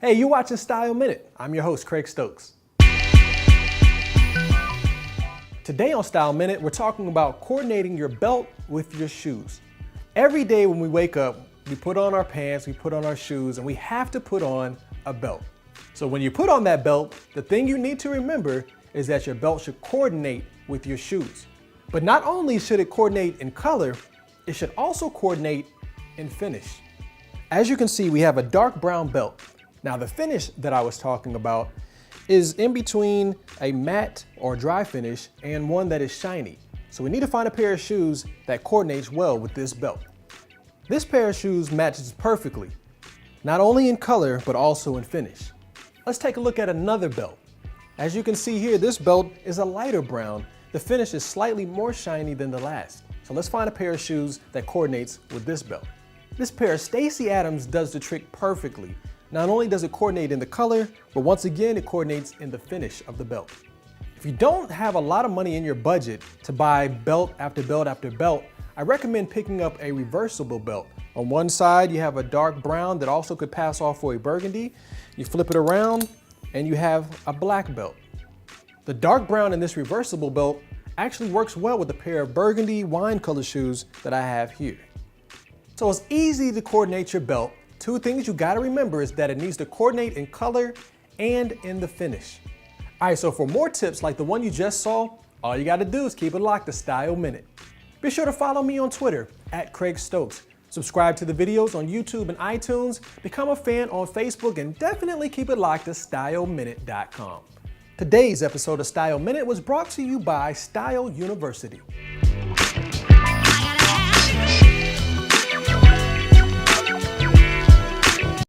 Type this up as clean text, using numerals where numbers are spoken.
Hey, you're watching Style Minute. I'm your host, Craig Stokes. Today on Style Minute, we're talking about coordinating your belt with your shoes. Every day when we wake up, we put on our pants, we put on our shoes, and we have to put on a belt. So when you put on that belt, the thing you need to remember is that your belt should coordinate with your shoes. But not only should it coordinate in color, it should also coordinate in finish. As you can see, we have a dark brown belt. Now the finish that I was talking about is in between a matte or dry finish and one that is shiny. So we need to find a pair of shoes that coordinates well with this belt. This pair of shoes matches perfectly, not only in color, but also in finish. Let's take a look at another belt. As you can see here, this belt is a lighter brown. The finish is slightly more shiny than the last. So let's find a pair of shoes that coordinates with this belt. This pair of Stacy Adams does the trick perfectly. Not only does it coordinate in the color, but once again, it coordinates in the finish of the belt. If you don't have a lot of money in your budget to buy belt after belt after belt, I recommend picking up a reversible belt. On one side, you have a dark brown that also could pass off for a burgundy. You flip it around and you have a black belt. The dark brown in this reversible belt actually works well with the pair of burgundy wine color shoes that I have here. So it's easy to coordinate your belt. Two things you gotta remember is that it needs to coordinate in color and in the finish. All right, so for more tips like the one you just saw, all you gotta do is keep it locked to Style Minute. Be sure to follow me on Twitter @Craig Stokes. Subscribe to the videos on YouTube and iTunes, become a fan on Facebook, and definitely keep it locked to StyleMinute.com. Today's episode of Style Minute was brought to you by Style University.